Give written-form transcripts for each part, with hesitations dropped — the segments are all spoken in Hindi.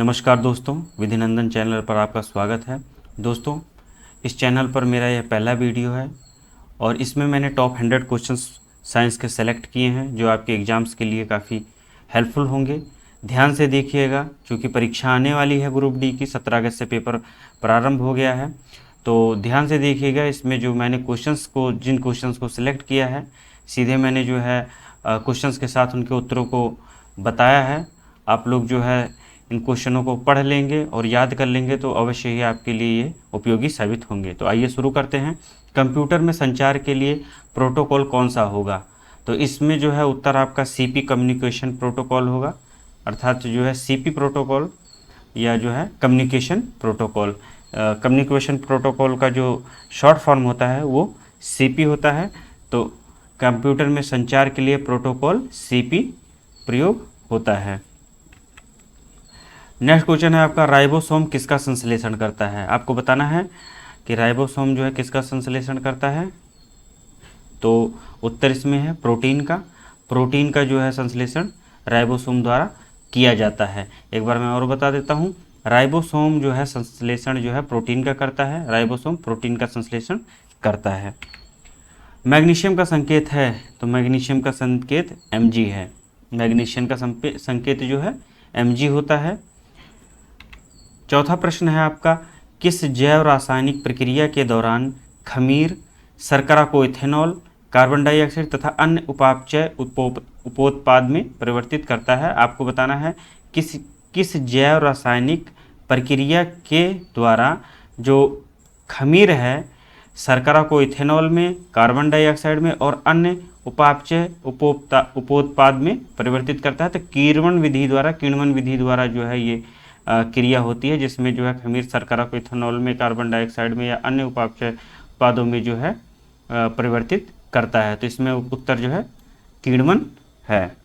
नमस्कार दोस्तों, विधिनंदन चैनल पर आपका स्वागत है। दोस्तों, इस चैनल पर मेरा यह पहला वीडियो है और इसमें मैंने टॉप 100 क्वेश्चंस साइंस के सेलेक्ट किए हैं जो आपके एग्ज़ाम्स के लिए काफ़ी हेल्पफुल होंगे। ध्यान से देखिएगा क्योंकि परीक्षा आने वाली है ग्रुप डी की। 17 अगस्त से पेपर प्रारंभ हो गया है, तो ध्यान से देखिएगा। इसमें जो मैंने जिन क्वेश्चंस को सिलेक्ट किया है, सीधे मैंने जो है क्वेश्चंस के साथ उनके उत्तरों को बताया है। आप लोग जो है इन क्वेश्चनों को पढ़ लेंगे और याद कर लेंगे तो अवश्य ही आपके लिए ये उपयोगी साबित होंगे। तो आइए शुरू करते हैं। कंप्यूटर में संचार के लिए प्रोटोकॉल कौन सा होगा? तो इसमें जो है उत्तर आपका सीपी कम्युनिकेशन प्रोटोकॉल होगा, अर्थात जो है सीपी प्रोटोकॉल या जो है कम्युनिकेशन प्रोटोकॉल। कम्युनिकेशन प्रोटोकॉल का जो शॉर्ट फॉर्म होता है वो सीपी होता है। तो कंप्यूटर में संचार के लिए प्रोटोकॉल सीपी प्रयोग होता है। नेक्स्ट क्वेश्चन है आपका, राइबोसोम किसका संश्लेषण करता है? आपको बताना है कि राइबोसोम जो है किसका संश्लेषण करता है। तो उत्तर इसमें है प्रोटीन का। प्रोटीन का जो है संश्लेषण राइबोसोम द्वारा किया जाता है। एक बार मैं और बता देता हूँ, राइबोसोम जो है संश्लेषण जो है प्रोटीन का करता है, राइबोसोम प्रोटीन का संश्लेषण करता है। मैग्नीशियम का संकेत है, तो मैग्नीशियम का संकेत Mg है। मैग्नीशियम का संकेत जो है Mg होता है। चौथा प्रश्न है आपका, किस जैव रासायनिक प्रक्रिया के दौरान खमीर शर्करा को इथेनॉल, कार्बन डाइऑक्साइड तथा अन्य उपापचय उपोत्पाद में परिवर्तित करता है? आपको बताना है किस जैव रासायनिक प्रक्रिया के द्वारा जो खमीर है शर्करा को इथेनॉल में, कार्बन डाइऑक्साइड में और अन्य उपापचय उपोत्पाद में परिवर्तित करता है। तो किण्वन विधि द्वारा जो है ये क्रिया होती है, जिसमें जो है खमीर शर्करा को इथेनॉल में, कार्बन डाइऑक्साइड में या अन्य उपापचय उत्पादों में जो है परिवर्तित करता है। तो इसमें उत्तर जो है किण्वन है।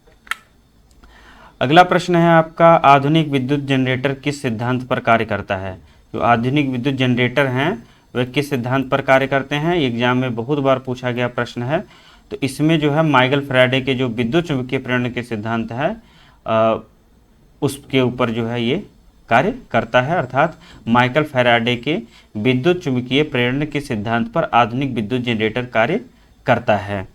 अगला प्रश्न है आपका, आधुनिक विद्युत जनरेटर किस सिद्धांत पर कार्य करता है? जो आधुनिक विद्युत जनरेटर हैं वह किस सिद्धांत पर कार्य करते हैं? एग्जाम में बहुत बार पूछा गया प्रश्न है। तो इसमें जो है माइकल फैराडे के जो विद्युत चुंबकीय प्रेरण के सिद्धांत है उसके ऊपर जो है ये कार्य करता है, अर्थात माइकल फैराडे के विद्युत चुंबकीय प्रेरण के सिद्धांत पर आधुनिक विद्युत जनरेटर कार्य करता है।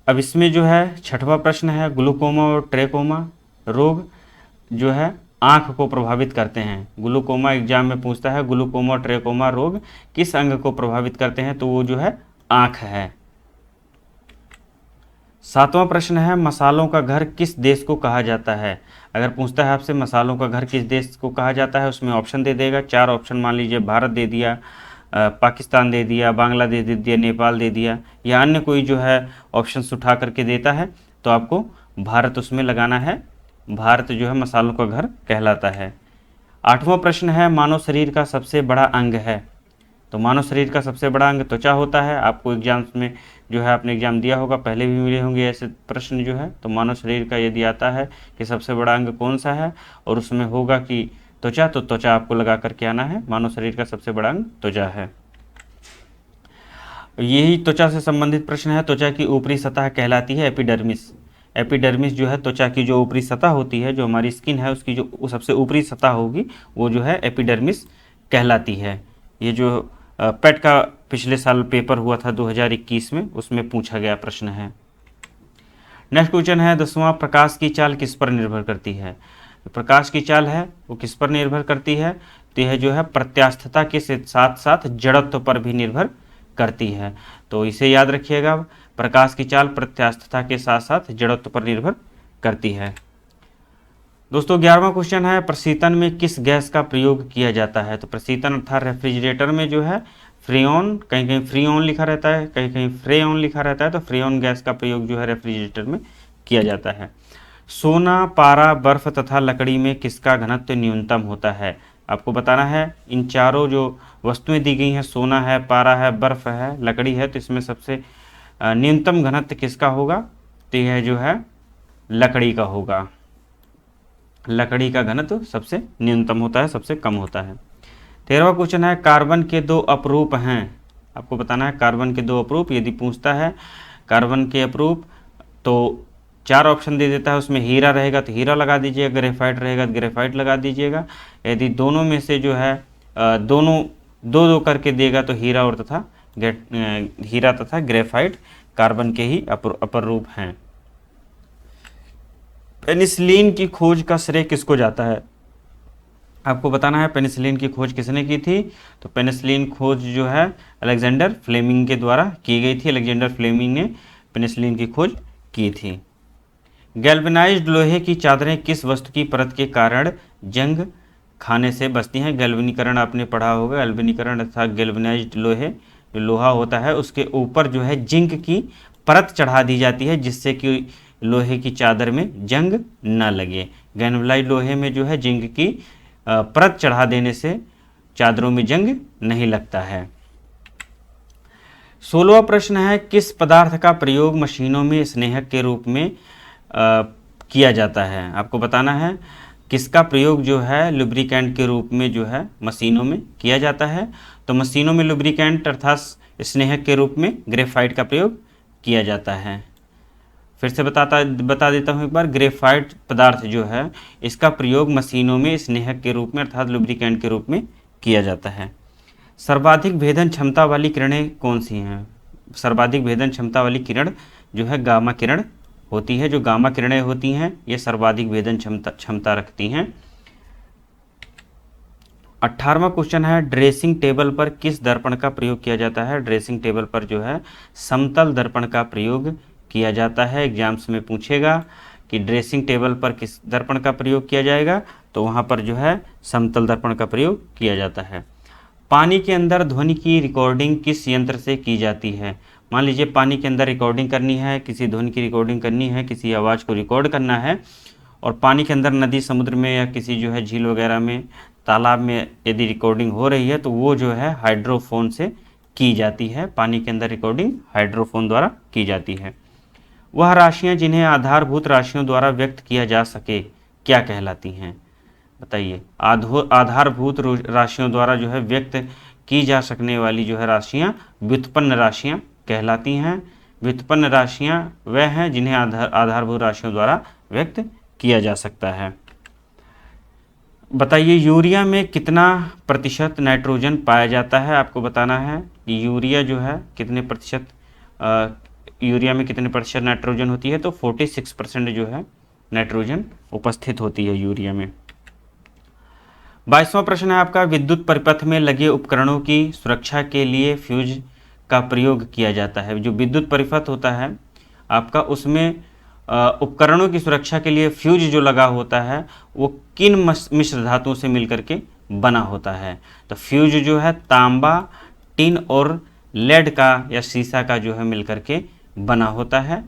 अब इसमें जो है छठवां प्रश्न है, ग्लूकोमा और ट्रेकोमा रोग जो है आंख को प्रभावित करते हैं। ग्लूकोमा एग्जाम में पूछता है, ग्लूकोमा और ट्रेकोमा रोग किस अंग को प्रभावित करते हैं? तो वो जो है आंख है। सातवां प्रश्न है, मसालों का घर किस देश को कहा जाता है? अगर पूछता है आपसे मसालों का घर किस देश को कहा जाता है, उसमें ऑप्शन दे देगा। 4 ऑप्शन मान लीजिए, भारत दे दिया, पाकिस्तान दे दिया, बांग्लादेश दे दिया, नेपाल दे दिया, या अन्य कोई जो है ऑप्शंस उठा करके देता है तो आपको भारत उसमें लगाना है। भारत जो है मसालों का घर कहलाता है। 8वां प्रश्न है, मानव शरीर का सबसे बड़ा अंग है? तो मानव शरीर का सबसे बड़ा अंग त्वचा होता है। आपको एग्जाम्स में जो है आपने एग्जाम दिया होगा, पहले भी मिले होंगे ऐसे प्रश्न जो है। तो मानव शरीर का यदि आता है कि सबसे बड़ा अंग कौन सा है और उसमें होगा कि त्वचा, तो त्वचा आपको लगा करके आना है। मानव शरीर का सबसे बड़ा अंग त्वचा है। यही त्वचा से संबंधित प्रश्न है। त्वचा की ऊपरी सतह कहलाती है एपिडर्मिस। एपिडर्मिस जो है त्वचा की जो ऊपरी सतह होती है, जो हमारी स्किन है उसकी जो सबसे ऊपरी सतह होगी वो जो है एपिडर्मिस कहलाती है। ये जो पेट का पिछले साल पेपर हुआ था 2021 में, उसमें पूछा गया प्रश्न है। नेक्स्ट क्वेश्चन है, 10वां, प्रकाश की चाल किस पर निर्भर करती है? प्रकाश की चाल है वो किस पर निर्भर करती है? तो यह जो है प्रत्यास्थता के साथ साथ जड़त्व पर भी निर्भर करती है। तो इसे याद रखिएगा, प्रकाश की चाल प्रत्यास्थता के साथ साथ जड़त्व पर निर्भर करती है। दोस्तों 11वां क्वेश्चन है, प्रशीतन में किस गैस का प्रयोग किया जाता है? तो प्रशीतन अर्थात रेफ्रिजरेटर में जो है फ्रेऑन, कहीं कहीं फ्रीऑन लिखा रहता है, कहीं कहीं फ्रेऑन लिखा रहता है। तो फ्रेऑन गैस का प्रयोग जो है रेफ्रिजरेटर में किया जाता है। सोना, पारा, बर्फ तथा लकड़ी में किसका घनत्व न्यूनतम होता है? आपको बताना है। इन चारों जो वस्तुएं दी गई हैं, सोना है, पारा है, बर्फ है, लकड़ी है, तो इसमें सबसे न्यूनतम घनत्व किसका होगा? तो यह जो है लकड़ी का होगा। लकड़ी का घनत्व सबसे न्यूनतम होता है, सबसे कम होता है। 13वां क्वेश्चन है, कार्बन के 2 अपरूप हैं। आपको बताना है कार्बन के 2 अपरूप। यदि पूछता है कार्बन के अपरूप तो 4 ऑप्शन दे देता है, उसमें हीरा रहेगा तो हीरा लगा दीजिएगा, ग्रेफाइट रहेगा तो ग्रेफाइट लगा दीजिएगा। यदि दोनों में से जो है दोनों 2-2 करके देगा तो हीरा और तथा हीरा तथा ग्रेफाइट कार्बन के ही अपर रूप हैं। पेनिसिलिन की खोज का श्रेय किसको जाता है? आपको बताना है पेनिसिलिन की खोज किसने की थी। तो पेनिसिलिन खोज जो है अलेक्जेंडर फ्लेमिंग के द्वारा की गई थी। अलेक्जेंडर फ्लेमिंग ने पेनिसिलिन की खोज की थी। गैल्वेनाइज्ड लोहे की चादरें किस वस्तु की परत के कारण जंग खाने से बचती हैं? गैल्वेनीकरण आपने पढ़ा होगा। गैल्वेनीकरण अर्थात गैल्वेनाइज्ड लोहे, जो लोहा होता है उसके ऊपर जो है जिंक की परत चढ़ा दी जाती है, जिससे कि लोहे की चादर में जंग न लगे। गैल्वेनाइज्ड लोहे में जो है जिंक की परत चढ़ा देने से चादरों में जंग नहीं लगता है। 16वां प्रश्न है, किस पदार्थ का प्रयोग मशीनों में स्नेहक के रूप में किया जाता है? आपको बताना है किसका प्रयोग जो है लुब्रिकेंट के रूप में जो है मशीनों में किया जाता है। तो मशीनों में लुब्रिकेंट अर्थात स्नेहक के रूप में ग्रेफाइट का प्रयोग किया जाता है। फिर से बता देता हूँ एक बार, ग्रेफाइट पदार्थ जो है इसका प्रयोग मशीनों में स्नेहक के रूप में अर्थात लुब्रिकेंट के रूप में किया जाता है। सर्वाधिक भेदन क्षमता वाली किरणें कौन सी हैं? सर्वाधिक भेदन क्षमता वाली किरण जो है गामा किरण होती है। जो गामा किरणें होती हैं ये सर्वाधिक भेदन क्षमता रखती हैं। 18वां क्वेश्चन है, ड्रेसिंग टेबल पर किस दर्पण का प्रयोग किया जाता है? ड्रेसिंग टेबल पर जो है समतल दर्पण का प्रयोग किया जाता है। एग्जाम्स में पूछेगा कि ड्रेसिंग टेबल पर किस दर्पण का प्रयोग किया जाएगा, तो वहाँ पर जो है समतल दर्पण का प्रयोग किया जाता है। पानी के अंदर ध्वनि की रिकॉर्डिंग किस यंत्र से की जाती है? मान लीजिए पानी के अंदर रिकॉर्डिंग करनी है, किसी ध्वनि की रिकॉर्डिंग करनी है, किसी आवाज़ को रिकॉर्ड करना है, और पानी के अंदर नदी समुद्र में या किसी जो है झील वगैरह में तालाब में यदि रिकॉर्डिंग हो रही है तो वो जो है हाइड्रोफोन से की जाती है। पानी के अंदर रिकॉर्डिंग हाइड्रोफोन द्वारा की जाती है। वह राशियाँ जिन्हें आधारभूत राशियों द्वारा व्यक्त किया जा सके क्या कहलाती हैं? बताइए। आधारभूत राशियों द्वारा जो है व्यक्त की जा सकने वाली जो है राशियाँ व्युत्पन्न राशियाँ कहलाती हैं। व्युत्पन्न राशियाँ वह हैं जिन्हें आधारभूत राशियों द्वारा व्यक्त किया जा सकता है। बताइए यूरिया में कितना प्रतिशत नाइट्रोजन पाया जाता है? आपको बताना है कि यूरिया जो है कितने प्रतिशत यूरिया में कितने प्रतिशत नाइट्रोजन होती है। तो 46% जो है नाइट्रोजन उपस्थित होती है यूरिया में। 22वां प्रश्न है आपका, विद्युत परिपथ में लगे उपकरणों की सुरक्षा के लिए फ्यूज का प्रयोग किया जाता है। जो विद्युत परिपथ होता है आपका, उसमें उपकरणों की सुरक्षा के लिए फ्यूज जो लगा होता है वो किन मिश्र धातुओं से मिलकर के बना होता है? तो फ्यूज जो है तांबा, टिन और लेड का या सीसा का जो है मिलकर के बना होता है।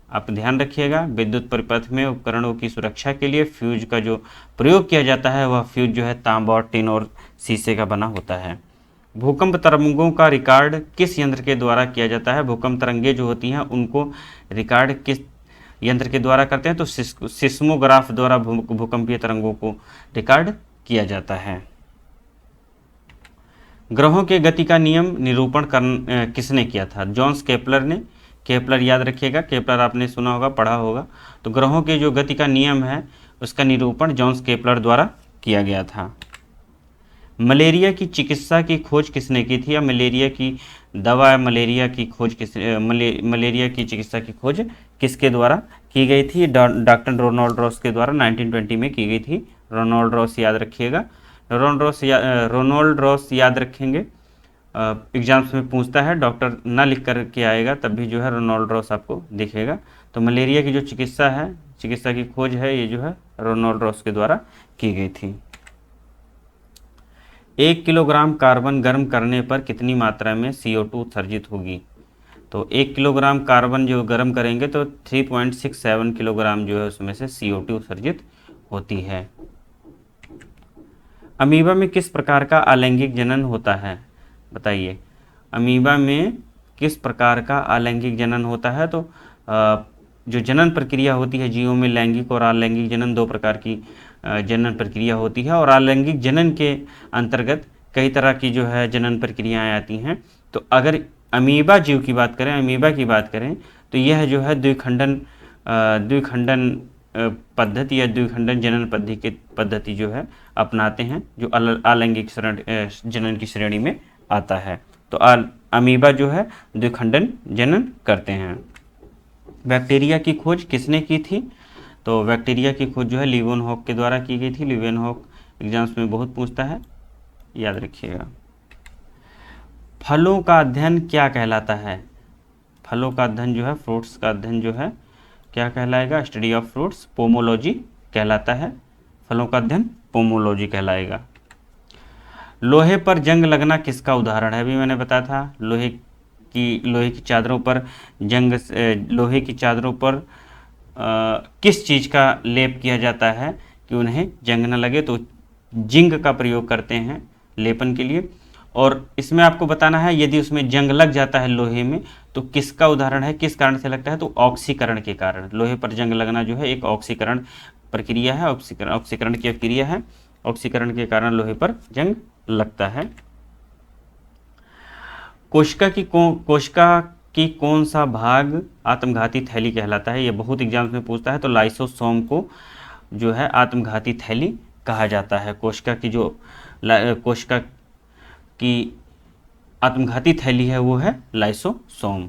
आप ध्यान रखिएगा, विद्युत परिपथ में उपकरणों की सुरक्षा के लिए फ्यूज का जो प्रयोग किया जाता है वह फ्यूज जो है तांबा और टिन और शीशे का बना होता है। भूकंप तरंगों का रिकॉर्ड किस यंत्र के द्वारा किया जाता है? भूकंप तरंगें जो होती हैं उनको रिकॉर्ड किस यंत्र के द्वारा करते हैं? तो सिस्मोग्राफ द्वारा भूकंपीय तरंगों को रिकॉर्ड किया जाता है। ग्रहों के गति का नियम निरूपण किसने किया था? जॉन्स केपलर ने। केपलर याद रखिएगा, केपलर आपने सुना होगा, पढ़ा होगा। तो ग्रहों के जो गति का नियम है उसका निरूपण जॉन्स केपलर द्वारा किया गया था। मलेरिया की चिकित्सा की खोज किसने की थी? या मलेरिया की दवा, मलेरिया की खोज मलेरिया की चिकित्सा की खोज किसके द्वारा की गई थी? डॉक्टर रोनाल्ड रॉस के द्वारा 1920 में की गई थी। रोनाल्ड रॉस याद रखिएगा, रोनाल्ड रॉस याद रखेंगे। एग्जाम्स में पूछता है, डॉक्टर ना लिख कर के आएगा तब भी जो है रोनाल्ड रॉस आपको दिखेगा। तो मलेरिया की जो चिकित्सा की खोज है ये जो है रोनाल्ड रॉस के द्वारा की गई थी। 1 किलोग्राम कार्बन गर्म करने पर कितनी मात्रा में CO2 उत्सर्जित होगी? तो 1 किलोग्राम कार्बन जो गर्म करेंगे तो 3.67 किलोग्राम जो है उसमें से CO2 उत्सर्जित होती है। अमीबा में किस प्रकार का अलैंगिक जनन होता है? बताइए। अमीबा में किस प्रकार का अलैंगिक जनन होता है? तो जो जनन प्रक्रिया होती है जीवों में, लैंगिक और अलैंगिक जनन 2 प्रकार की जनन प्रक्रिया होती है। और अलैंगिक जनन के अंतर्गत कई तरह की जो है जनन प्रक्रियाएं आती हैं। तो अगर अमीबा जीव की बात करें, अमीबा की बात करें तो यह जो है द्विखंडन द्विखंडन पद्धति या द्विखंडन जनन पद्धति जो है अपनाते हैं, जो अलैंगिक जनन की श्रेणी में आता है। तो अमीबा जो है द्विखंडन जनन करते हैं। बैक्टीरिया की खोज किसने की थी? तो बैक्टीरिया की खोज जो है लीवेनहॉक के द्वारा की गई थी। लीवेनहॉक एग्जाम्स में बहुत पूछता है, याद रखिएगा। फलों का अध्ययन क्या कहलाता है? फलों का अध्ययन जो है, फ्रूट्स का अध्ययन जो है क्या कहलाएगा? स्टडी ऑफ फ्रूट्स, पोमोलॉजी कहलाता है। फलों का अध्ययन पोमोलॉजी कहलाएगा। लोहे पर जंग लगना किसका उदाहरण है? अभी मैंने बताया था लोहे की चादरों पर जंग, लोहे की चादरों पर किस चीज़ का लेप किया जाता है कि उन्हें जंग न लगे? तो जिंक का प्रयोग करते हैं लेपन के लिए। और इसमें आपको बताना है यदि उसमें जंग लग जाता है लोहे में तो किसका उदाहरण है, किस कारण से लगता है? तो ऑक्सीकरण के कारण। लोहे पर जंग लगना जो है एक ऑक्सीकरण प्रक्रिया है, ऑक्सीकरण की क्रिया है। ऑक्सीकरण के कारण लोहे पर जंग लगता है। कोशिका की कौन सा भाग आत्मघाती थैली कहलाता है? ये बहुत एग्जाम्स में पूछता है। तो लाइसोसोम को जो है आत्मघाती थैली कहा जाता है। कोशिका की आत्मघाती थैली है वो है लाइसोसोम।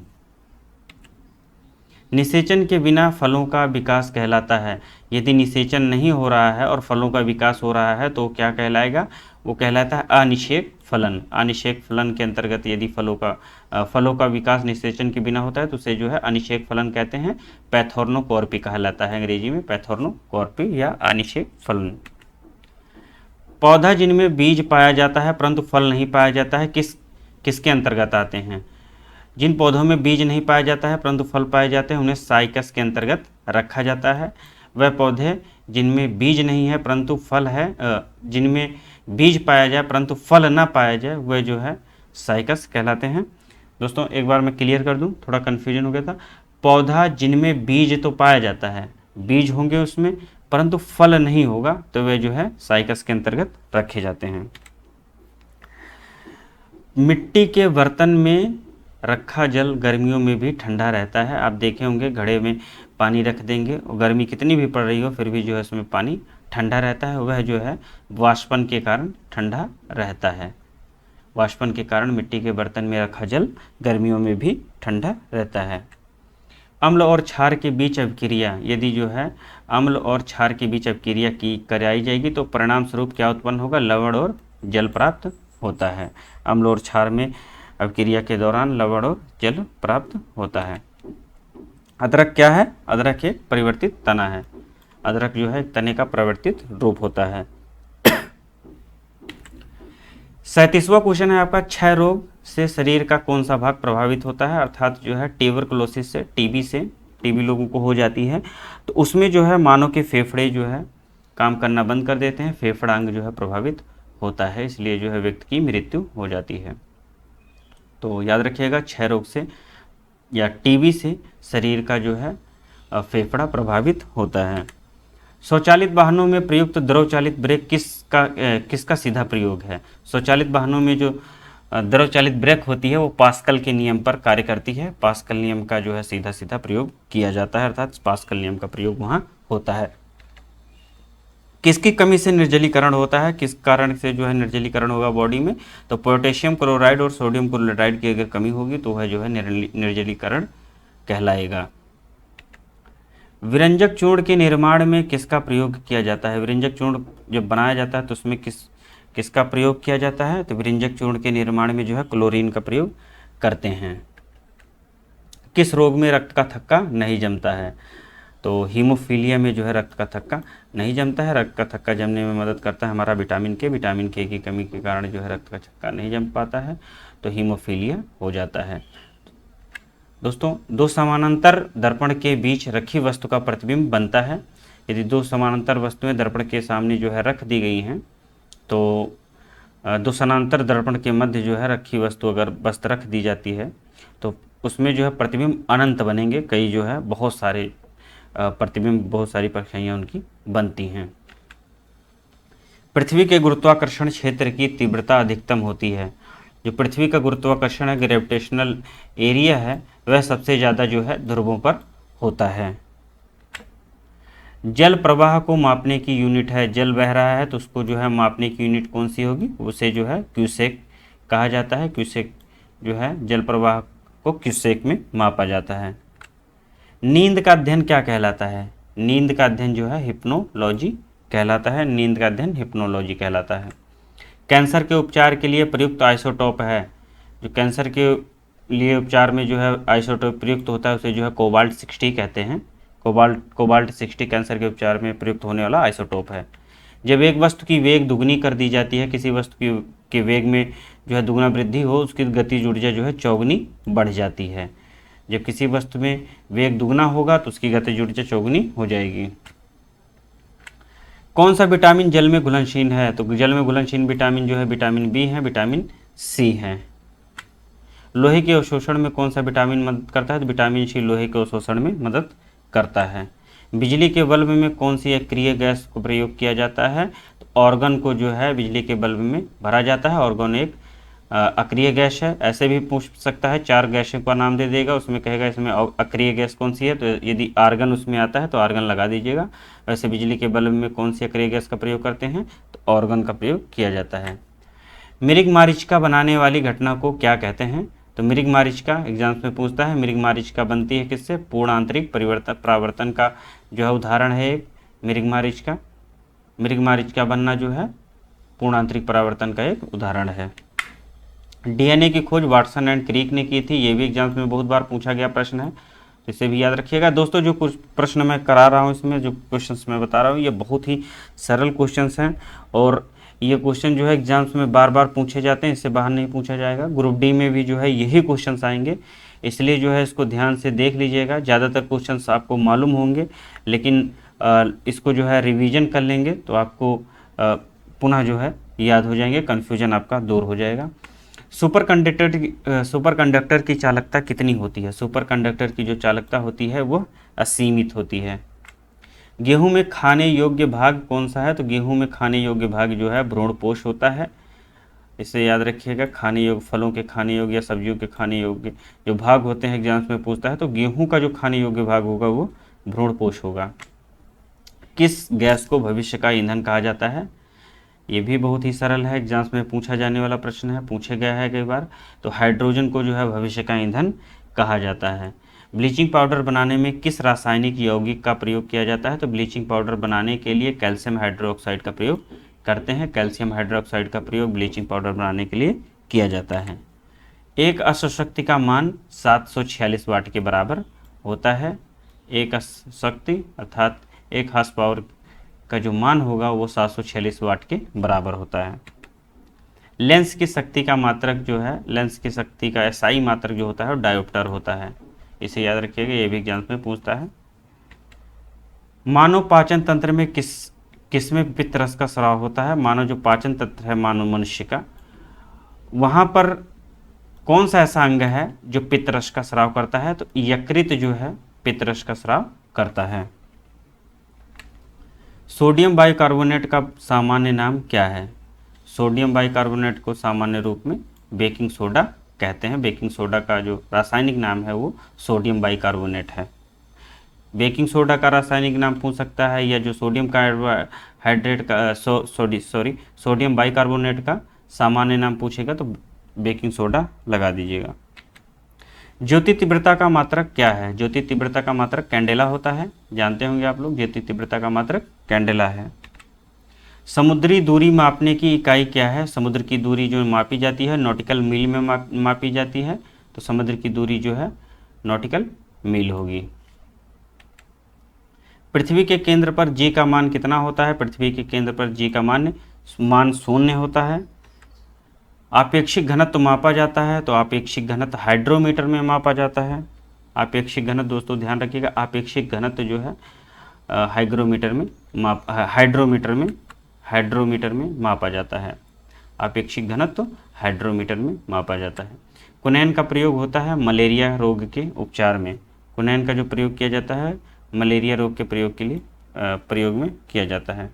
निषेचन के बिना फलों का विकास कहलाता है। यदि निषेचन नहीं हो रहा है और फलों का विकास हो रहा है तो क्या कहलाएगा? वो कहलाता है अनिषेक फलन। अनिषेक फलन के अंतर्गत यदि फलों का विकास निषेचन के बिना होता है तो उसे जो है अनिषेक फलन कहते हैं। पैथोर्नोकॉर्पी कहलाता है अंग्रेजी में, पैथोर्नोकॉर्पी या अनिषेक फलन। पौधा जिनमें बीज पाया जाता है परंतु फल नहीं पाया जाता है किसके अंतर्गत आते हैं? जिन पौधों में बीज नहीं पाया जाता है परंतु फल पाए जाते हैं उन्हें साइकस के अंतर्गत रखा जाता है। वह पौधे जिनमें बीज नहीं है परंतु फल है, जिनमें बीज पाया जाए परंतु फल ना पाया जाए वह जो है साइकस कहलाते हैं। दोस्तों एक बार मैं क्लियर कर दूं, थोड़ा कन्फ्यूजन हो गया था। पौधा जिनमें बीज तो पाया जाता है, बीज होंगे उसमें परंतु फल नहीं होगा तो वे जो है साइकस के अंतर्गत रखे जाते हैं। मिट्टी के बर्तन में रखा जल गर्मियों में भी ठंडा रहता है। आप देखे होंगे घड़े में पानी रख देंगे और गर्मी कितनी भी पड़ रही हो फिर भी जो है उसमें पानी ठंडा रहता है। वह जो है वाष्पन के कारण ठंडा रहता है। वाष्पन के कारण मिट्टी के बर्तन में रखा जल गर्मियों में भी ठंडा रहता है। अम्ल और क्षार के बीच अभिक्रिया, यदि जो है अम्ल और क्षार के बीच अभिक्रिया की कराई जाएगी तो परिणाम स्वरूप क्या उत्पन्न होगा? लवण और जल प्राप्त होता है। अम्ल और क्षार में अभिक्रिया के दौरान लवण और जल प्राप्त होता है। अदरक क्या है? अदरक एक परिवर्तित तना है। अदरक जो है तने का परिवर्तित रूप होता है। 37वां क्वेश्चन है आपका, क्षय रोग से शरीर का कौन सा भाग प्रभावित होता है? अर्थात जो है ट्यूबरकुलोसिस से, टीबी लोगों को हो जाती है तो उसमें जो है मानव के फेफड़े जो है काम करना बंद कर देते हैं, फेफड़ांग जो है प्रभावित होता है, इसलिए जो है व्यक्ति की मृत्यु हो जाती है। तो याद रखिएगा क्षय रोग से या टीबी से शरीर का जो है फेफड़ा प्रभावित होता है। स्वचालित वाहनों में प्रयुक्त द्रव चालित ब्रेक किसका सीधा प्रयोग है? स्वचालित वाहनों में जो द्रव चालित ब्रेक होती है वो पास्कल के नियम पर कार्य करती है। पास्कल नियम का जो है सीधा प्रयोग किया जाता है, अर्थात पास्कल नियम का प्रयोग वहाँ होता है। किसकी कमी से निर्जलीकरण होता है? किस कारण से जो है निर्जलीकरण होगा बॉडी में? तो पोटेशियम क्लोराइड और सोडियम क्लोराइड की अगर कमी होगी तो वह जो है निर्जलीकरण कहलाएगा। विरंजक चूर्ण के निर्माण में किसका प्रयोग किया जाता है? विरंजक चूर्ण जब बनाया जाता है तो उसमें किसका प्रयोग किया जाता है? तो विरंजक चूर्ण के निर्माण में जो है क्लोरीन का प्रयोग करते हैं। किस रोग में रक्त का थक्का नहीं जमता है? तो हीमोफीलिया में जो है रक्त का थक्का नहीं जमता है। रक्त का थक्का जमने में मदद करता है हमारा विटामिन के की कमी के कारण जो है रक्त का थक्का नहीं जम पाता है तो हीमोफीलिया हो जाता है। दोस्तों दो समानांतर दर्पण के बीच रखी वस्तु का प्रतिबिंब बनता है। यदि दो समानांतर वस्तुएं दर्पण के सामने जो है रख दी गई हैं तो दो समानांतर दर्पण के मध्य जो है रखी वस्तु अगर वस्तु रख दी जाती है तो उसमें जो है प्रतिबिंब अनंत बनेंगे। कई जो है बहुत सारे प्रतिबिंब, बहुत सारी परछाइयाँ उनकी बनती हैं। पृथ्वी के गुरुत्वाकर्षण क्षेत्र की तीव्रता अधिकतम होती है। जो पृथ्वी का गुरुत्वाकर्षण है, ग्रेविटेशनल एरिया है, वह सबसे ज़्यादा जो है ध्रुवों पर होता है। जल प्रवाह को मापने की यूनिट है, जल बह रहा है तो उसको जो है मापने की यूनिट कौन सी होगी, उसे जो है क्यूसेक कहा जाता है। क्यूसेक जो है जल प्रवाह को क्यूसेक में मापा जाता है। नींद का अध्ययन क्या कहलाता है, नींद का अध्ययन जो है हिप्नोलॉजी कहलाता है, नींद का अध्ययन हिप्नोलॉजी कहलाता है। कैंसर के उपचार के लिए प्रयुक्त आइसोटोप है, जो कैंसर के लिए उपचार में जो है आइसोटोप प्रयुक्त होता है उसे जो है कोबाल्ट 60 कहते हैं। कोबाल्ट 60 कैंसर के उपचार में प्रयुक्त होने वाला आइसोटोप है। जब एक वस्तु की वेग दुगनी कर दी जाती है, किसी वस्तु के वेग में जो है दुगना वृद्धि हो, उसकी गतिज ऊर्जा जो है चौगुनी बढ़ जाती है। जब किसी वस्तु में वेग दुगना होगा तो उसकी गतिज ऊर्जा चौगुनी हो जाएगी। कौन सा विटामिन जल में घुलनशील है, तो जल में घुलनशील विटामिन जो है विटामिन बी है, विटामिन सी है। लोहे के अवशोषण में कौन सा विटामिन मदद करता है, तो विटामिन सी लोहे के अवशोषण में मदद करता है। बिजली के बल्ब में कौन सी अक्रिय गैस को प्रयोग किया जाता है, तो ऑर्गन को जो है बिजली के बल्ब में भरा जाता है। ऑर्गन एक अक्रिय गैस है। ऐसे भी पूछ सकता है, 4 गैसों का नाम दे देगा, उसमें कहेगा इसमें अक्रिय गैस कौन सी है, तो यदि आर्गन उसमें आता है तो आर्गन लगा दीजिएगा। वैसे बिजली के बल्ब में कौन सी अक्रिय गैस का प्रयोग करते हैं, तो ऑर्गन का प्रयोग किया जाता है। मृगमरीचिका बनाने वाली घटना को क्या कहते हैं, तो मृगमरीचिका एग्जाम्स में पूछता है। मृगमरीचिका बनती है किससे, पूर्ण आंतरिक परावर्तन का जो है उदाहरण है एक मृगमरीचिका। मृगमरीचिका बनना जो है पूर्ण आंतरिक परावर्तन का एक उदाहरण है। डीएनए की खोज वाटसन एंड क्रिक ने की थी, ये भी एग्जाम्स में बहुत बार पूछा गया प्रश्न है, तो इसे भी याद रखिएगा। दोस्तों जो कुछ प्रश्न मैं करा रहा हूँ, इसमें जो क्वेश्चंस मैं बता रहा हूँ ये बहुत ही सरल क्वेश्चंस हैं और ये क्वेश्चन जो है एग्जाम्स में बार बार पूछे जाते हैं, इससे बाहर नहीं पूछा जाएगा। ग्रुप डी में भी जो है यही क्वेश्चंस आएंगे, इसलिए जो है इसको ध्यान से देख लीजिएगा। ज़्यादातर क्वेश्चंस आपको मालूम होंगे, लेकिन इसको जो है रिवीजन कर लेंगे तो आपको पुनः जो है याद हो जाएंगे, कन्फ्यूजन आपका दूर हो जाएगा। सुपर कंडक्टर की चालकता कितनी होती है, सुपर कंडक्टर की जो चालकता होती है वो असीमित होती है। गेहूं में खाने योग्य भाग कौन सा है, तो गेहूं में खाने योग्य भाग जो है भ्रूणपोष होता है। इसे याद रखिएगा, खाने योग्य फलों के खाने योग्य या सब्जियों के खाने योग्य जो भाग होते हैं एग्जाम्स में पूछता है, तो गेहूं का जो खाने योग्य भाग होगा वो भ्रूणपोष होगा। किस गैस को भविष्य का ईंधन कहा जाता है, ये भी बहुत ही सरल है, एग्जाम्स में पूछा जाने वाला प्रश्न है, पूछे गया है कई बार। तो हाइड्रोजन को जो है भविष्य का ईंधन कहा जाता है। ब्लीचिंग पाउडर बनाने में किस रासायनिक यौगिक का प्रयोग किया जाता है, तो ब्लीचिंग पाउडर बनाने के लिए कैल्शियम हाइड्रोक्साइड का प्रयोग करते हैं। कैल्शियम हाइड्रोक्साइड का प्रयोग ब्लीचिंग पाउडर बनाने के लिए किया जाता है। एक अश्वशक्ति का मान 746 वाट के बराबर होता है। एक अश्वशक्ति अर्थात 1 हार्स पावर का जो मान होगा वो 746 वाट के बराबर होता है। लेंस की शक्ति का मात्रक जो है, लेंस की शक्ति का एसआई मात्रक जो होता है वो डायोप्टर होता है, इसे याद रखिएगा, ये भी एग्जाम्स में पूछता है। मानव पाचन तंत्र में किसमें पित्त रस का स्राव होता है, मानव जो पाचन तंत्र है मानव मनुष्य का, वहाँ पर कौन सा ऐसा अंग है जो पित्त रस का स्राव करता है, तो यकृत जो है पित्त रस का स्राव करता है। सोडियम बाइकार्बोनेट का सामान्य नाम क्या है, सोडियम बाइकार्बोनेट को सामान्य रूप में बेकिंग सोडा कहते हैं। बेकिंग सोडा का जो रासायनिक नाम है वो सोडियम बाइकार्बोनेट है। बेकिंग सोडा का रासायनिक नाम पूछ सकता है, या जो सोडियम कार्बोहाइड्रेट का सोडियम बाइकार्बोनेट का सामान्य नाम पूछेगा तो बेकिंग सोडा लगा दीजिएगा। ज्योति तीव्रता का मात्रक क्या है, ज्योति तीव्रता का मात्रक कैंडेला होता है, जानते होंगे आप लोग, ज्योति तीव्रता का मात्रक कैंडेला है। समुद्री दूरी मापने की इकाई क्या है, समुद्र की दूरी जो मापी जाती है नॉटिकल मील में मापी जाती है, तो समुद्र की दूरी जो है नॉटिकल मील होगी। पृथ्वी के केंद्र पर जी का मान कितना होता है, पृथ्वी के केंद्र पर जी का मान 0 होता है। आपेक्षिक घनत्व मापा जाता है, तो आपेक्षिक घनत्व हाइड्रोमीटर में मापा जाता है। आपेक्षिक घनत्व दोस्तों ध्यान रखिएगा, आपेक्षिक घनत्व जो है हाइड्रोमीटर में मापा जाता है। आपेक्षिक घनत्व हाइड्रोमीटर में मापा जाता है। कुनैन का प्रयोग होता है मलेरिया रोग के उपचार में, कुनैन का जो प्रयोग किया जाता है मलेरिया रोग के प्रयोग के लिए प्रयोग में किया जाता है।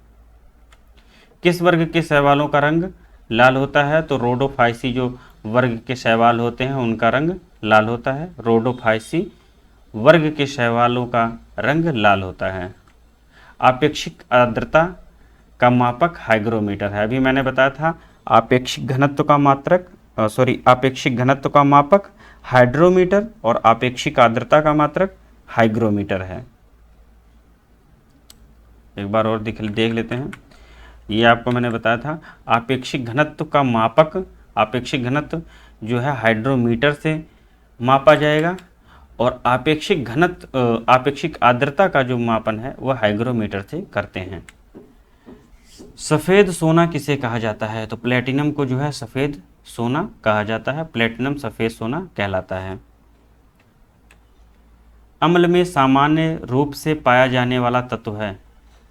किस वर्ग के शैवालों का रंग लाल होता है, तो रोडोफाइसी जो वर्ग के शैवाल होते हैं उनका रंग लाल होता है। रोडोफाइसी वर्ग के शैवालों का रंग लाल होता है। आपेक्षिक आर्द्रता का मापक हाइग्रोमीटर है। अभी मैंने बताया था आपेक्षिक घनत्व का मात्रक आपेक्षिक घनत्व का मापक हाइड्रोमीटर और आपेक्षिक आर्द्रता का मात्रक हाइग्रोमीटर है। एक बार और देख लेते हैं। ये आपको मैंने बताया था आपेक्षिक घनत्व का मापक, आपेक्षिक घनत्व जो है हाइड्रोमीटर से मापा जाएगा और आपेक्षिक घनत्व आपेक्षिक आर्द्रता का जो मापन है वह हाइग्रोमीटर से करते हैं। सफ़ेद सोना किसे कहा जाता है? तो प्लेटिनम को जो है सफ़ेद सोना कहा जाता है। प्लेटिनम सफ़ेद सोना कहलाता है। अम्ल में सामान्य रूप से पाया जाने वाला तत्व है।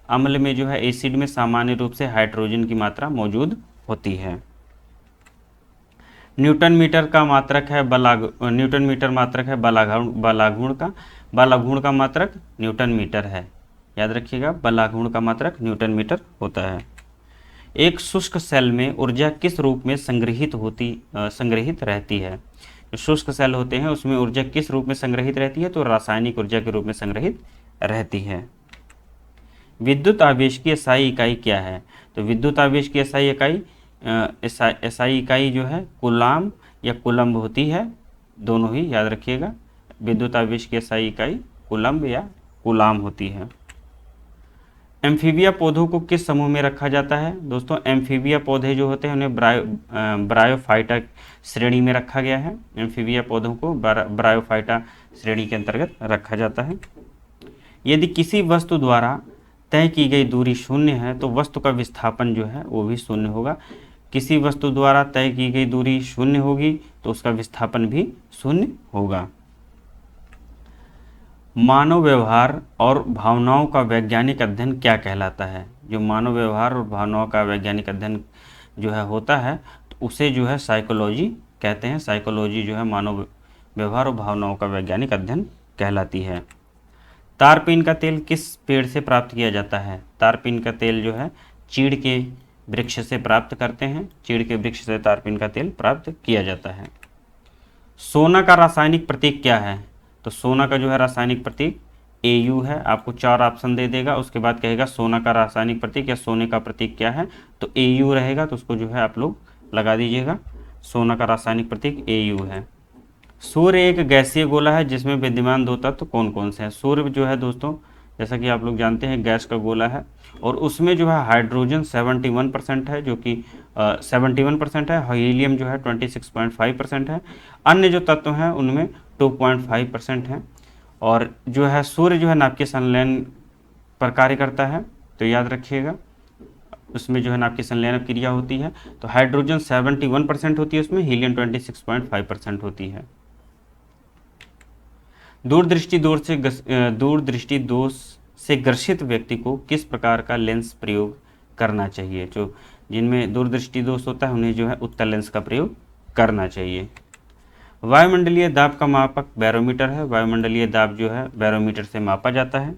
अम्ल में जो है एसिड में सामान्य रूप से हाइड्रोजन की मात्रा मौजूद होती है। न्यूटन मीटर का मात्रक है न्यूटन मीटर मात्रक है बलागुण का। बलागुण का मात्रक न्यूटन मीटर है। याद रखिएगा, बलागुण का मात्रक न्यूटन मीटर होता है। एक शुष्क सेल में ऊर्जा किस रूप में संग्रहित रहती है? जो शुष्क सेल होते हैं उसमें ऊर्जा किस रूप में संग्रहित रहती है? तो रासायनिक ऊर्जा के रूप में संग्रहित रहती है। विद्युत आवेश की SI इकाई क्या है? तो विद्युत आवेश की SI इकाई SI इकाई जो है कूलाम या कूलम्ब होती है, दोनों ही याद रखिएगा। विद्युत आवेश की SI इकाई कूलम्ब या कूलाम होती है। एम्फीबिया पौधों को किस समूह में रखा जाता है? दोस्तों एम्फीबिया पौधे जो होते हैं उन्हें ब्रायोफाइटा श्रेणी में रखा गया है। एम्फीबिया पौधों को ब्रायोफाइटा श्रेणी के अंतर्गत रखा जाता है। यदि किसी वस्तु द्वारा तय की गई दूरी शून्य है तो वस्तु का विस्थापन जो है वो भी शून्य होगा। किसी वस्तु द्वारा तय की गई दूरी शून्य होगी तो उसका विस्थापन भी शून्य होगा। मानव व्यवहार और भावनाओं का वैज्ञानिक अध्ययन क्या कहलाता है? जो मानव व्यवहार और भावनाओं का वैज्ञानिक अध्ययन जो है होता है तो उसे जो है साइकोलॉजी कहते हैं। साइकोलॉजी जो है मानव व्यवहार और भावनाओं का वैज्ञानिक अध्ययन कहलाती है। तारपीन का तेल किस पेड़ से प्राप्त किया जाता है? तारपीन का तेल जो है चीड़ के वृक्ष से प्राप्त करते हैं। चीड़ के वृक्ष से तारपीन का तेल प्राप्त किया जाता है। सोना का रासायनिक प्रतीक क्या है? तो सोना का जो है रासायनिक प्रतीक Au है। आपको 4 ऑप्शन दे देगा, उसके बाद कहेगा सोना का रासायनिक प्रतीक या सोने का प्रतीक क्या है, तो Au रहेगा, तो उसको जो है आप लोग लगा दीजिएगा। सोना का रासायनिक प्रतीक Au है। सूर्य एक गैसीय गोला है जिसमें विद्यमान 2 तत्व कौन कौन से हैं? सूर्य जो है दोस्तों जैसा कि आप लोग जानते हैं गैस का गोला है और उसमें जो है हाइड्रोजन 71% है, जो कि 71% है। हीलियम जो है 26.5% है। अन्य जो तत्व हैं उनमें 2.5% है। और जो है सूर्य जो है नाभिकीय संलयन पर कार्य करता है, तो याद रखिएगा उसमें जो है नाभिकीय संलयन क्रिया होती है। तो हाइड्रोजन 71% होती है उसमें, हीलियम 26.5% होती है। दूरदृष्टि दोष से ग्रसित व्यक्ति को किस प्रकार का लेंस प्रयोग करना चाहिए? जो जिनमें दूरदृष्टि दोष होता है उन्हें जो है उत्तल लेंस का प्रयोग करना चाहिए। वायुमंडलीय दाब का मापक बैरोमीटर है। वायुमंडलीय दाब जो है बैरोमीटर से मापा जाता है।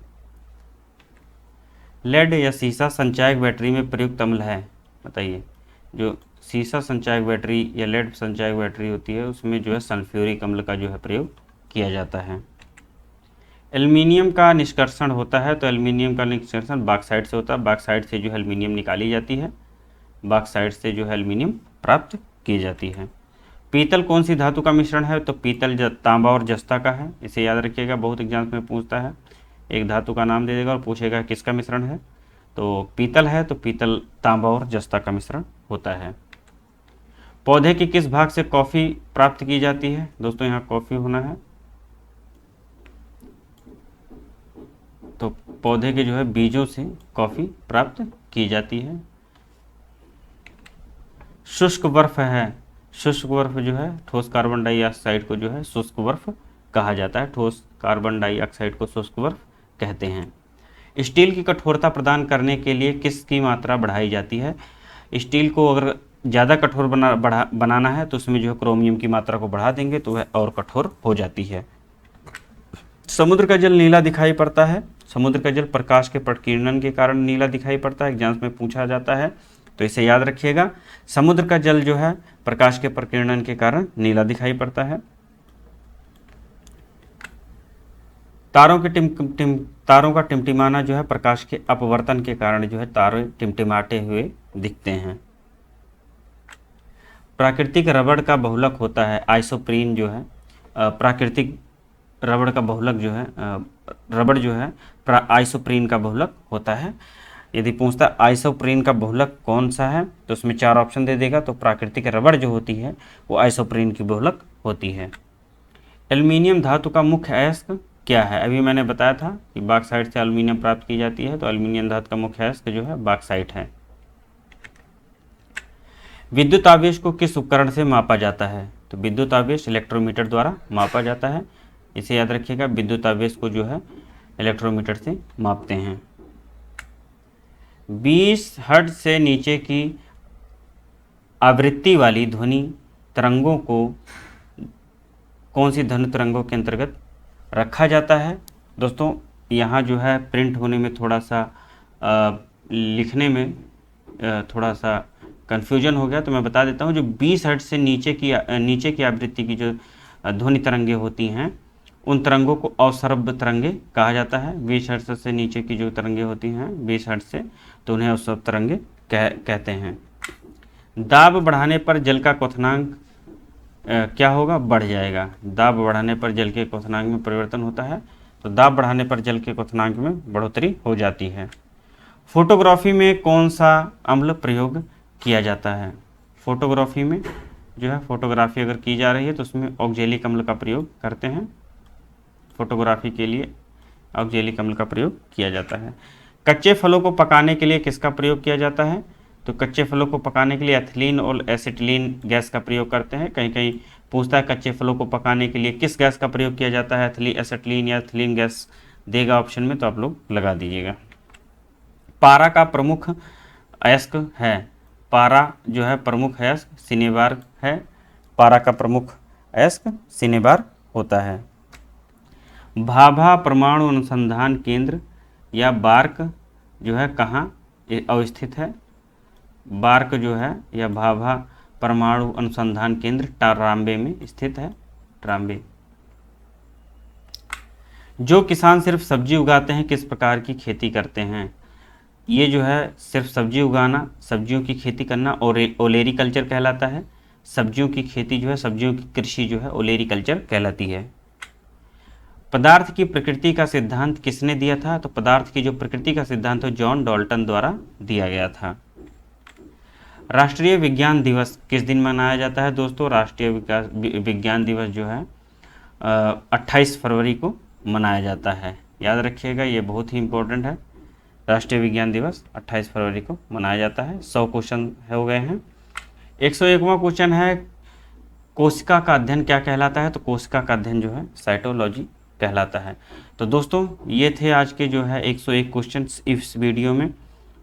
लेड या सीसा संचायक बैटरी में प्रयुक्त अम्ल है, बताइए। जो सीसा संचायक बैटरी या लेड संचायक बैटरी होती है उसमें जो है सल्फ्यूरिक अम्ल का जो है प्रयोग किया जाता है। एल्युमिनियम का निष्कर्षण होता है, तो एल्युमिनियम का निष्कर्षण बॉक्साइट से होता है। बॉक्साइट से जो है एल्युमिनियम निकाली जाती है। बॉक्साइट से जो है एल्युमिनियम प्राप्त की जाती है। पीतल कौन सी धातु का मिश्रण है? तो पीतल तांबा और जस्ता का है। इसे याद रखिएगा, बहुत एग्जाम्स में पूछता है। एक धातु का नाम दे देगा और पूछेगा किसका मिश्रण है, तो पीतल है, तो पीतल तांबा और जस्ता का मिश्रण होता है। पौधे के किस भाग से कॉफ़ी प्राप्त की जाती है? दोस्तों यहाँ कॉफ़ी होना है, तो पौधे के जो है बीजों से कॉफ़ी प्राप्त की जाती है। शुष्क बर्फ है। शुष्क बर्फ जो है ठोस कार्बन डाइऑक्साइड को जो है शुष्क बर्फ कहा जाता है। ठोस कार्बन डाइऑक्साइड को शुष्क बर्फ कहते हैं। स्टील की कठोरता प्रदान करने के लिए किसकी मात्रा बढ़ाई जाती है? स्टील को अगर ज़्यादा कठोर बनाना है तो उसमें जो है क्रोमियम की मात्रा को बढ़ा देंगे तो वह और कठोर हो जाती है। समुद्र का जल नीला दिखाई पड़ता है। समुद्र का जल प्रकाश के प्रकीर्णन के कारण नीला दिखाई पड़ता है। एग्जाम्स में पूछा जाता है, तो इसे याद रखिएगा। समुद्र का जल जो है प्रकाश के प्रकीर्णन के कारण नीला दिखाई पड़ता है। तारों का टिमटिमाना जो है प्रकाश के अपवर्तन के कारण जो है तारे टिमटिमाते हुए दिखते हैं। प्राकृतिक रबड़ का बहुलक होता है आइसोप्रीन जो है, प्राकृतिक रबड़ का बहुलक जो है रबड़ जो है आइसोप्रीन का बहुलक होता है। यदि पूछता है आइसोप्रीन का बहुलक कौन सा है तो उसमें 4 ऑप्शन दे देगा, तो प्राकृतिक रबड़ जो होती है वो आइसोप्रीन की बहुलक होती है। एल्युमिनियम धातु का मुख्य अयस्क क्या है? अभी मैंने बताया था कि बॉक्साइट से एल्युमिनियम प्राप्त की जाती है, तो एल्युमिनियम धातु का मुख्य अयस्क जो है बॉक्साइट है। विद्युत आवेश को किस उपकरण से मापा जाता है? तो विद्युत आवेश इलेक्ट्रोमीटर द्वारा मापा जाता है। इसे याद रखिएगा, विद्युत आवेश को जो है इलेक्ट्रोमीटर से मापते हैं। 20 हर्ट्ज से नीचे की आवृत्ति वाली ध्वनि तरंगों को कौन सी ध्वनि तरंगों के अंतर्गत रखा जाता है? दोस्तों यहाँ जो है प्रिंट होने में थोड़ा सा लिखने में थोड़ा सा कन्फ्यूजन हो गया, तो मैं बता देता हूँ। जो 20 हर्ट्ज से नीचे की आवृत्ति की जो ध्वनि तरंगे होती हैं उन तरंगों को अवसर्ब तरंगे कहा जाता है। 20 हर्ट्ज से नीचे की जो तरंगे होती हैं 20 हर्ट्ज से, तो उन्हें अवसर्ब तरंगे कहते हैं। दाब बढ़ाने पर जल का क्वथनांक क्या होगा? बढ़ जाएगा। दाब बढ़ाने पर जल के क्वथनांक में परिवर्तन होता है, तो दाब बढ़ाने पर जल के क्वथनांक में बढ़ोतरी हो जाती है। फोटोग्राफी में कौन सा अम्ल प्रयोग किया जाता है? फोटोग्राफी में जो है फोटोग्राफी अगर की जा रही है तो उसमें ऑक्जेलिक अम्ल का प्रयोग करते हैं। फोटोग्राफी के लिए ऑक्जेलिक अम्ल का प्रयोग किया जाता है। कच्चे फलों को पकाने के लिए किसका प्रयोग किया जाता है? तो कच्चे फलों को पकाने के लिए एथिलीन और एसिटिलीन गैस का प्रयोग करते हैं। कहीं कहीं पूछता है कच्चे फलों को पकाने के लिए किस गैस का प्रयोग किया जाता है, एसिटिलीन या एथिलीन गैस देगा ऑप्शन में, तो आप लोग लगा दीजिएगा। पारा का प्रमुख अयस्क है? पारा जो है प्रमुख अयस्क सिनेबार है। पारा का प्रमुख अयस्क सिनेबार होता है। भाभा परमाणु अनुसंधान केंद्र या बार्क जो है कहाँ अवस्थित है? बार्क जो है या भाभा परमाणु अनुसंधान केंद्र ट्राम्बे में स्थित है। ट्राम्बे। जो किसान सिर्फ सब्जी उगाते हैं किस प्रकार की खेती करते हैं? ये जो है सिर्फ सब्जी उगाना, सब्जियों की खेती करना और ओलेरीकल्चर कहलाता है। सब्जियों की खेती जो है, सब्जियों की कृषि जो है ओलेरीकल्चर कहलाती है। पदार्थ की प्रकृति का सिद्धांत किसने दिया था? तो पदार्थ की जो प्रकृति का सिद्धांत है जॉन डाल्टन द्वारा दिया गया था। राष्ट्रीय विज्ञान दिवस किस दिन मनाया जाता है? दोस्तों राष्ट्रीय विज्ञान दिवस जो है 28 फरवरी को मनाया जाता है। याद रखिएगा, ये बहुत ही इम्पोर्टेंट है। राष्ट्रीय विज्ञान दिवस 28 फरवरी को मनाया जाता है। 100 क्वेश्चन हो गए हैं। 101वां क्वेश्चन है कोशिका का अध्ययन क्या कहलाता है? तो कोशिका का अध्ययन जो है साइटोलॉजी कहलाता है। तो दोस्तों ये थे आज के जो है 101 क्वेश्चंस इस वीडियो में।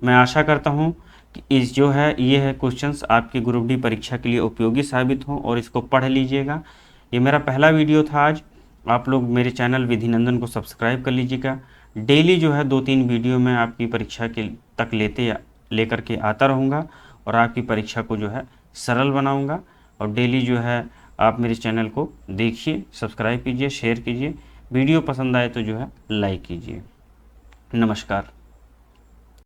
मैं आशा करता हूँ कि इस जो है ये है क्वेश्चंस आपकी ग्रुप डी परीक्षा के लिए उपयोगी साबित हों और इसको पढ़ लीजिएगा। ये मेरा पहला वीडियो था आज। आप लोग मेरे चैनल विधि नंदन को सब्सक्राइब कर लीजिएगा। डेली जो है 2-3 वीडियो मैं आपकी परीक्षा के तक लेकर के आता रहूँगा और आपकी परीक्षा को जो है सरल बनाऊँगा। और डेली जो है आप मेरे चैनल को देखिए, सब्सक्राइब कीजिए, शेयर कीजिए। वीडियो पसंद आए तो जो है लाइक कीजिए। नमस्कार।